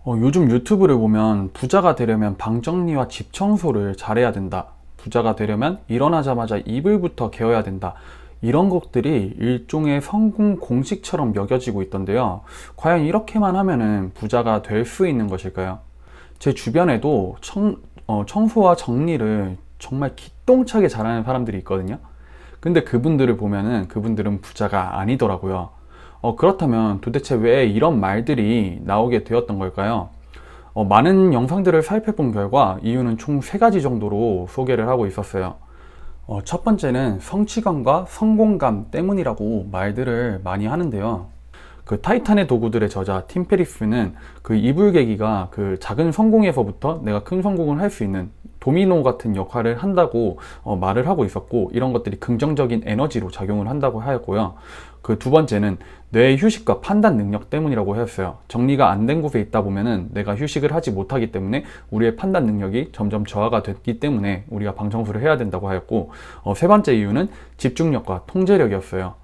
요즘 유튜브를 보면 부자가 되려면 방 정리와 집 청소를 잘해야 된다. 부자가 되려면 일어나자마자 이불부터 개어야 된다. 이런 것들이 일종의 성공 공식처럼 여겨지고 있던데요. 과연 이렇게만 하면은 부자가 될 수 있는 것일까요? 제 주변에도 청소와 정리를 정말 기똥차게 잘하는 사람들이 있거든요. 근데 그분들을 보면은 그분들은 부자가 아니더라고요. 그렇다면 도대체 왜 이런 말들이 나오게 되었던 걸까요? 많은 영상들을 살펴본 결과 이유는 총 3가지 정도로 소개를 하고 있었어요. 첫 번째는 성취감과 성공감 때문이라고 말들을 많이 하는데요. 그 타이탄의 도구들의 저자 팀 페리스는 그 이불개기가 그 작은 성공에서부터 내가 큰 성공을 할 수 있는 도미노 같은 역할을 한다고 말을 하고 있었고, 이런 것들이 긍정적인 에너지로 작용을 한다고 하였고요. 그 두 번째는 뇌의 휴식과 판단 능력 때문이라고 하였어요. 정리가 안 된 곳에 있다 보면은 내가 휴식을 하지 못하기 때문에 우리의 판단 능력이 점점 저하가 됐기 때문에 우리가 방 청소를 해야 된다고 하였고, 세 번째 이유는 집중력과 통제력이었어요.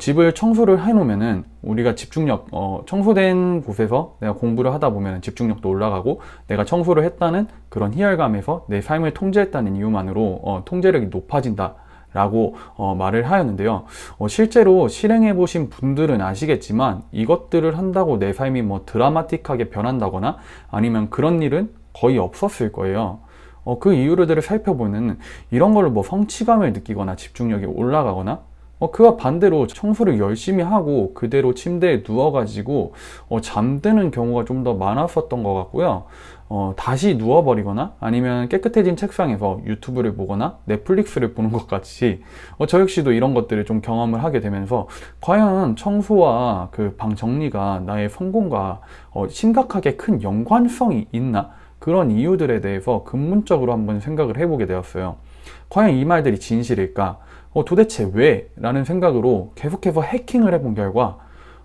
집을 청소를 해놓으면은 우리가 집중력, 청소된 곳에서 내가 공부를 하다 보면 집중력도 올라가고, 내가 청소를 했다는 그런 희열감에서 내 삶을 통제했다는 이유만으로 통제력이 높아진다 라고 말을 하였는데요. 실제로 실행해 보신 분들은 아시겠지만 이것들을 한다고 내 삶이 뭐 드라마틱하게 변한다거나 아니면 그런 일은 거의 없었을 거예요. 그 이유들을 살펴보면 이런 걸로 뭐 성취감을 느끼거나 집중력이 올라가거나, 그와 반대로 청소를 열심히 하고 그대로 침대에 누워가지고 잠드는 경우가 좀 더 많았었던 것 같고요. 다시 누워버리거나 아니면 깨끗해진 책상에서 유튜브를 보거나 넷플릭스를 보는 것 같이 저 역시도 이런 것들을 좀 경험을 하게 되면서, 과연 청소와 그 방 정리가 나의 성공과 심각하게 큰 연관성이 있나? 그런 이유들에 대해서 근본적으로 한번 생각을 해보게 되었어요. 과연 이 말들이 진실일까? 도대체 왜? 라는 생각으로 계속해서 해킹을 해본 결과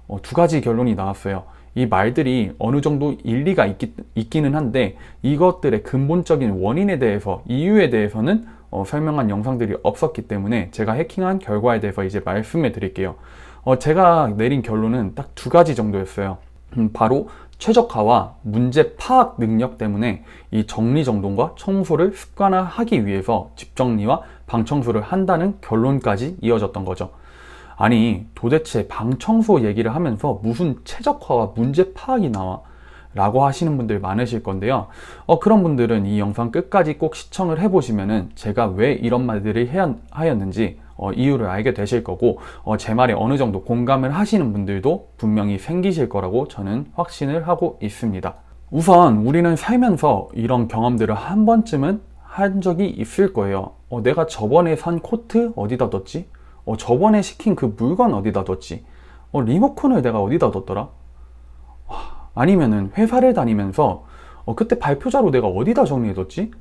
2가지 결론이 나왔어요. 이 말들이 어느 정도 일리가 있기는 한데 이것들의 근본적인 원인에 대해서, 이유에 대해서는 설명한 영상들이 없었기 때문에 제가 해킹한 결과에 대해서 이제 말씀해 드릴게요. 제가 내린 결론은 딱 2가지 정도였어요. 바로 최적화와 문제 파악 능력 때문에 이 정리정돈과 청소를 습관화하기 위해서 집 정리와 방 청소를 한다는 결론까지 이어졌던 거죠. 아니, 도대체 방 청소 얘기를 하면서 무슨 최적화와 문제 파악이 나와? 라고 하시는 분들 많으실 건데요. 그런 분들은 이 영상 끝까지 꼭 시청을 해보시면은 제가 왜 이런 말들을 하였는지 이유를 알게 되실 거고, 제 말에 어느 정도 공감을 하시는 분들도 분명히 생기실 거라고 저는 확신을 하고 있습니다. 우선 우리는 살면서 이런 경험들을 한 번쯤은 한 적이 있을 거예요. 내가 저번에 산 코트 어디다 뒀지? 저번에 시킨 그 물건 어디다 뒀지? 리모컨을 내가 어디다 뒀더라? 아니면은 회사를 다니면서 그때 발표자로 내가 어디다 정리해뒀지?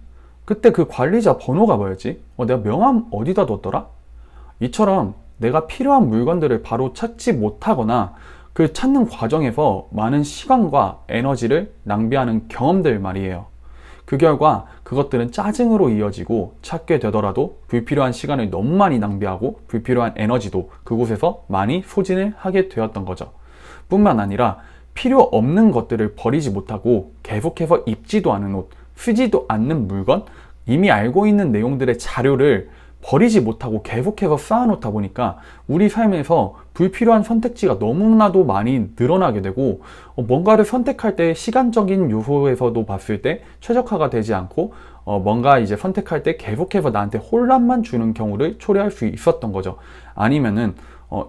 그때 그 관리자 번호가 뭐였지? 내가 명함 어디다 뒀더라? 이처럼 내가 필요한 물건들을 바로 찾지 못하거나 그 찾는 과정에서 많은 시간과 에너지를 낭비하는 경험들 말이에요. 그 결과 그것들은 짜증으로 이어지고, 찾게 되더라도 불필요한 시간을 너무 많이 낭비하고 불필요한 에너지도 그곳에서 많이 소진을 하게 되었던 거죠. 뿐만 아니라 필요 없는 것들을 버리지 못하고 계속해서 입지도 않은 옷, 쓰지도 않는 물건, 이미 알고 있는 내용들의 자료를 버리지 못하고 계속해서 쌓아놓다 보니까 우리 삶에서 불필요한 선택지가 너무나도 많이 늘어나게 되고, 뭔가를 선택할 때 시간적인 요소에서도 봤을 때 최적화가 되지 않고 뭔가 이제 선택할 때 계속해서 나한테 혼란만 주는 경우를 초래할 수 있었던 거죠. 아니면은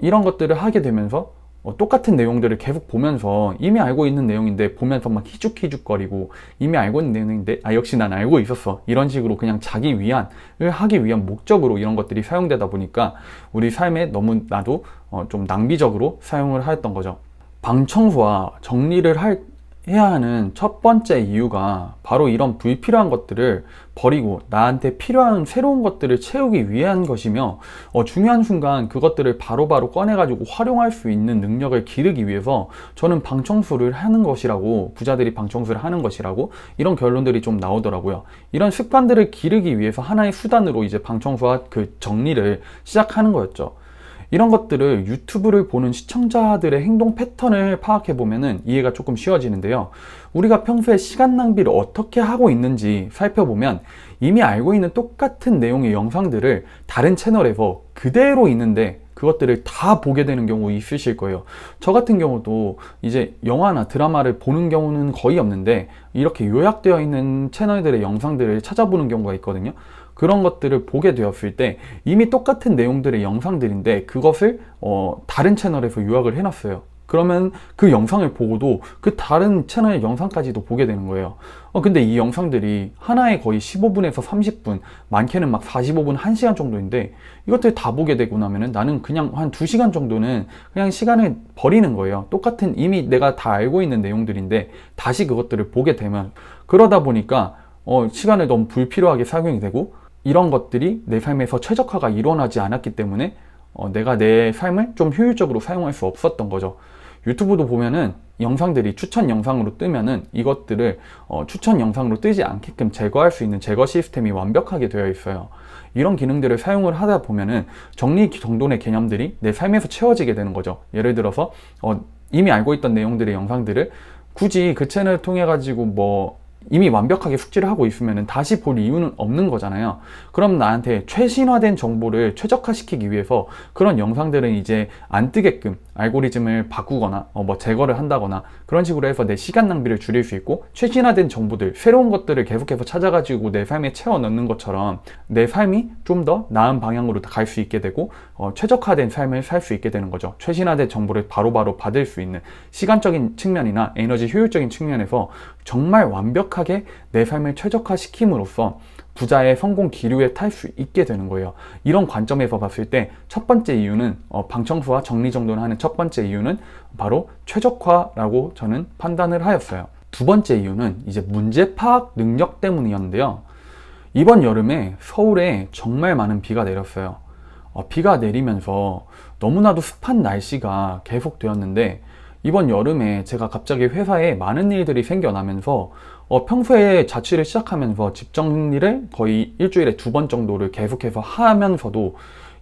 이런 것들을 하게 되면서 똑같은 내용들을 계속 보면서 이미 알고 있는 내용인데 보면서 막 희죽희죽거리고, 이미 알고 있는 내용인데 역시 난 알고 있었어, 이런 식으로 그냥 자기 위안을 하기 위한 목적으로 이런 것들이 사용되다 보니까 우리 삶에 너무나도 좀 낭비적으로 사용을 하였던 거죠. 방 청소와 정리를 해야 하는 첫 번째 이유가 바로 이런 불필요한 것들을 버리고 나한테 필요한 새로운 것들을 채우기 위한 것이며, 중요한 순간 그것들을 바로바로 꺼내가지고 활용할 수 있는 능력을 기르기 위해서 저는 방 청소를 하는 것이라고, 부자들이 방 청소를 하는 것이라고 이런 결론들이 좀 나오더라고요. 이런 습관들을 기르기 위해서 하나의 수단으로 이제 방 청소와 그 정리를 시작하는 거였죠. 이런 것들을 유튜브를 보는 시청자들의 행동 패턴을 파악해 보면은 이해가 조금 쉬워지는데요. 우리가 평소에 시간 낭비를 어떻게 하고 있는지 살펴보면 이미 알고 있는 똑같은 내용의 영상들을 다른 채널에서 그대로 있는데 그것들을 다 보게 되는 경우 있으실 거예요. 저 같은 경우도 이제 영화나 드라마를 보는 경우는 거의 없는데 이렇게 요약되어 있는 채널들의 영상들을 찾아보는 경우가 있거든요. 그런 것들을 보게 되었을 때 이미 똑같은 내용들의 영상들인데 그것을 다른 채널에서 요약을 해놨어요. 그러면 그 영상을 보고도 그 다른 채널의 영상까지도 보게 되는 거예요. 근데 이 영상들이 하나에 거의 15분에서 30분, 많게는 막 45분, 1시간 정도인데 이것들 다 보게 되고 나면은 나는 그냥 한 2시간 정도는 그냥 시간을 버리는 거예요. 똑같은 이미 내가 다 알고 있는 내용들인데 다시 그것들을 보게 되면 그러다 보니까 시간을 너무 불필요하게 사용이 되고 이런 것들이 내 삶에서 최적화가 일어나지 않았기 때문에 내가 내 삶을 좀 효율적으로 사용할 수 없었던 거죠. 유튜브도 보면은 영상들이 추천 영상으로 뜨면은 이것들을 추천 영상으로 뜨지 않게끔 제거할 수 있는 제거 시스템이 완벽하게 되어 있어요. 이런 기능들을 사용을 하다 보면은 정리정돈의 개념들이 내 삶에서 채워지게 되는 거죠. 예를 들어서 이미 알고 있던 내용들의 영상들을 굳이 그 채널을 통해 가지고 이미 완벽하게 숙지를 하고 있으면 다시 볼 이유는 없는 거잖아요. 그럼 나한테 최신화된 정보를 최적화시키기 위해서 그런 영상들은 이제 안 뜨게끔 알고리즘을 바꾸거나 제거를 한다거나 그런 식으로 해서 내 시간 낭비를 줄일 수 있고 최신화된 정보들, 새로운 것들을 계속해서 찾아가지고 내 삶에 채워 넣는 것처럼 내 삶이 좀 더 나은 방향으로 갈 수 있게 되고 최적화된 삶을 살 수 있게 되는 거죠. 최신화된 정보를 바로바로 받을 수 있는 시간적인 측면이나 에너지 효율적인 측면에서 정말 완벽하게 내 삶을 최적화시킴으로써 부자의 성공 기류에 탈 수 있게 되는 거예요. 이런 관점에서 봤을 때 첫 번째 이유는 방청소와 정리정돈을 하는 첫 번째 이유는 바로 최적화라고 저는 판단을 하였어요. 두 번째 이유는 이제 문제 파악 능력 때문이었는데요. 이번 여름에 서울에 정말 많은 비가 내렸어요. 비가 내리면서 너무나도 습한 날씨가 계속되었는데 이번 여름에 제가 갑자기 회사에 많은 일들이 생겨나면서 평소에 자취를 시작하면서 집 정리를 거의 일주일에 2번 정도를 계속해서 하면서도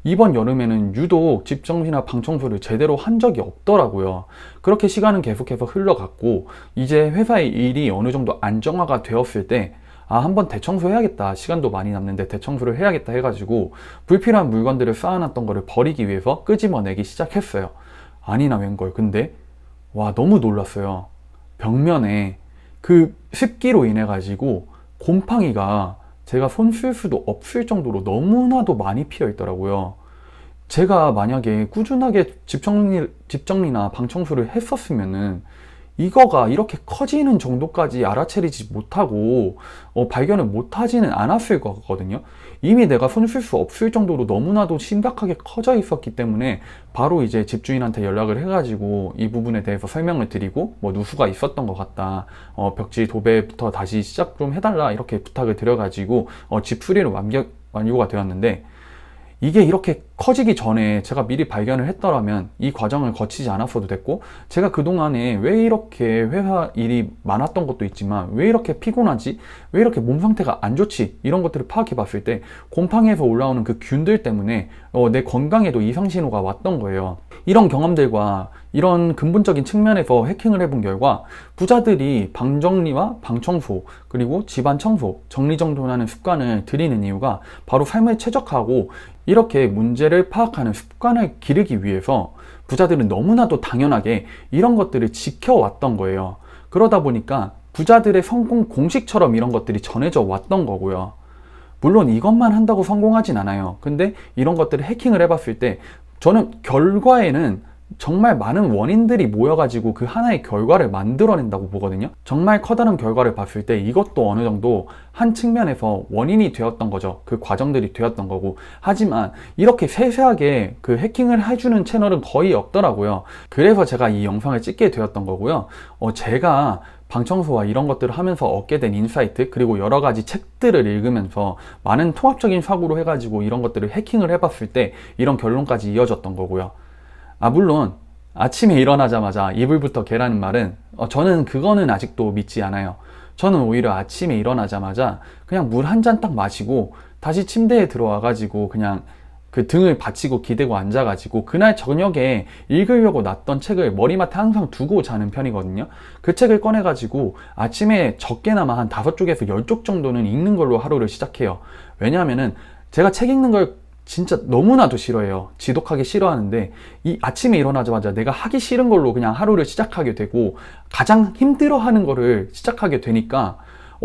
이번 여름에는 유독 집 정리나 방 청소를 제대로 한 적이 없더라고요. 그렇게 시간은 계속해서 흘러갔고 이제 회사의 일이 어느 정도 안정화가 되었을 때 한번 대청소해야겠다. 시간도 많이 남는데 대청소를 해야겠다 해가지고 불필요한 물건들을 쌓아놨던 거를 버리기 위해서 끄집어내기 시작했어요. 아니나 웬걸. 근데 너무 놀랐어요. 벽면에 그 습기로 인해 가지고 곰팡이가 제가 손 쓸 수도 없을 정도로 너무나도 많이 피어 있더라고요. 제가 만약에 꾸준하게 집 정리나 방 청소를 했었으면은 이거가 이렇게 커지는 정도까지 알아채리지 못하고 발견을 못하지는 않았을 것 같거든요. 이미 내가 손 쓸 수 없을 정도로 너무나도 심각하게 커져 있었기 때문에 바로 이제 집주인한테 연락을 해가지고 이 부분에 대해서 설명을 드리고 누수가 있었던 것 같다, 벽지 도배부터 다시 시작 좀 해달라 이렇게 부탁을 드려가지고 집 수리를 완료가 되었는데 이게 이렇게 커지기 전에 제가 미리 발견을 했더라면 이 과정을 거치지 않았어도 됐고 제가 그동안에 왜 이렇게 회사 일이 많았던 것도 있지만 왜 이렇게 피곤하지? 왜 이렇게 몸 상태가 안 좋지? 이런 것들을 파악해 봤을 때 곰팡이에서 올라오는 그 균들 때문에 내 건강에도 이상 신호가 왔던 거예요. 이런 경험들과 이런 근본적인 측면에서 해킹을 해본 결과 부자들이 방 정리와 방 청소 그리고 집안 청소, 정리정돈하는 습관을 들이는 이유가 바로 삶을 최적화하고 이렇게 문제를 파악하는 습관을 기르기 위해서 부자들은 너무나도 당연하게 이런 것들을 지켜왔던 거예요. 그러다 보니까 부자들의 성공 공식처럼 이런 것들이 전해져 왔던 거고요. 물론 이것만 한다고 성공하진 않아요. 근데 이런 것들을 해킹을 해봤을 때 저는 결과에는 정말 많은 원인들이 모여가지고 그 하나의 결과를 만들어낸다고 보거든요. 정말 커다란 결과를 봤을 때 이것도 어느 정도 한 측면에서 원인이 되었던 거죠. 그 과정들이 되었던 거고. 하지만 이렇게 세세하게 그 해킹을 해주는 채널은 거의 없더라고요. 그래서 제가 이 영상을 찍게 되었던 거고요. 제가 방청소와 이런 것들을 하면서 얻게 된 인사이트 그리고 여러 가지 책들을 읽으면서 많은 통합적인 사고로 해가지고 이런 것들을 해킹을 해봤을 때 이런 결론까지 이어졌던 거고요. 물론 아침에 일어나자마자 이불부터 개라는 말은 저는 그거는 아직도 믿지 않아요. 저는 오히려 아침에 일어나자마자 그냥 물 한 잔 딱 마시고 다시 침대에 들어와 가지고 그냥 그 등을 받치고 기대고 앉아가지고 그날 저녁에 읽으려고 놨던 책을 머리맡에 항상 두고 자는 편이거든요. 그 책을 꺼내가지고 아침에 적게나마 한 5쪽에서 10쪽 정도는 읽는 걸로 하루를 시작해요. 왜냐하면은 제가 책 읽는 걸 진짜 너무나도 싫어해요. 지독하게 싫어하는데 이 아침에 일어나자마자 내가 하기 싫은 걸로 그냥 하루를 시작하게 되고 가장 힘들어하는 거를 시작하게 되니까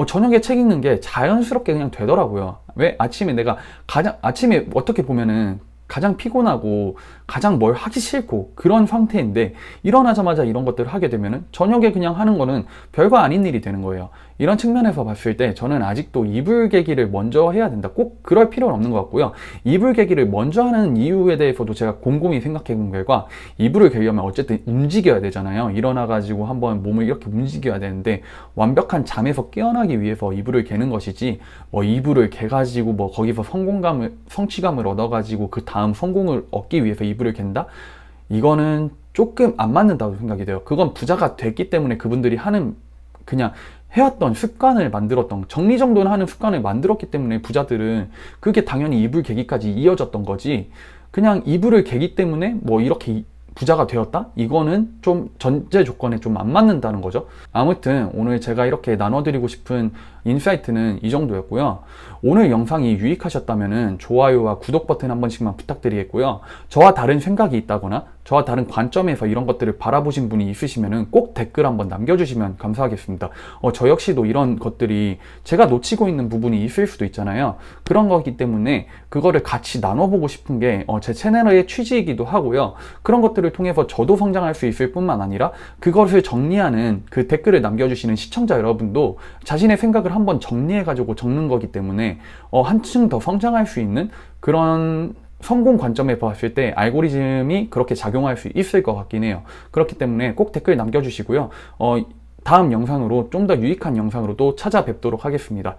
저녁에 책 읽는 게 자연스럽게 그냥 되더라고요. 왜? 아침에 어떻게 보면은 가장 피곤하고 가장 뭘 하기 싫고 그런 상태인데 일어나자마자 이런 것들을 하게 되면은 저녁에 그냥 하는 거는 별거 아닌 일이 되는 거예요. 이런 측면에서 봤을 때 저는 아직도 이불 개기를 먼저 해야 된다. 꼭 그럴 필요는 없는 것 같고요. 이불 개기를 먼저 하는 이유에 대해서도 제가 곰곰이 생각해 본 결과 이불을 개려면 어쨌든 움직여야 되잖아요. 일어나가지고 한번 몸을 이렇게 움직여야 되는데 완벽한 잠에서 깨어나기 위해서 이불을 개는 것이지 이불을 개가지고 거기서 성취감을 얻어가지고 그 다음 성공을 얻기 위해서 이불을 갠다? 이거는 조금 안 맞는다고 생각이 돼요. 그건 부자가 됐기 때문에 그분들이 하는 그냥 해왔던 습관을 만들었던 정리정돈을 하는 습관을 만들었기 때문에 부자들은 그게 당연히 이불 개기까지 이어졌던 거지 그냥 이불을 개기 때문에 이렇게 부자가 되었다? 이거는 좀 전제 조건에 좀 안 맞는다는 거죠. 아무튼 오늘 제가 이렇게 나눠드리고 싶은 인사이트는 이 정도였고요. 오늘 영상이 유익하셨다면 좋아요와 구독 버튼 한 번씩만 부탁드리겠고요. 저와 다른 생각이 있다거나 저와 다른 관점에서 이런 것들을 바라보신 분이 있으시면 꼭 댓글 한번 남겨주시면 감사하겠습니다. 저 역시도 이런 것들이 제가 놓치고 있는 부분이 있을 수도 있잖아요. 그런 거기 때문에 그거를 같이 나눠보고 싶은 게 제 채널의 취지이기도 하고요. 그런 것들을 통해서 저도 성장할 수 있을 뿐만 아니라 그것을 정리하는 그 댓글을 남겨주시는 시청자 여러분도 자신의 생각을 한번 정리해가지고 적는 거기 때문에 한층 더 성장할 수 있는 그런 성공 관점에 봤을 때 알고리즘이 그렇게 작용할 수 있을 것 같긴 해요. 그렇기 때문에 꼭 댓글 남겨주시고요. 다음 영상으로 좀 더 유익한 영상으로 또 찾아뵙도록 하겠습니다.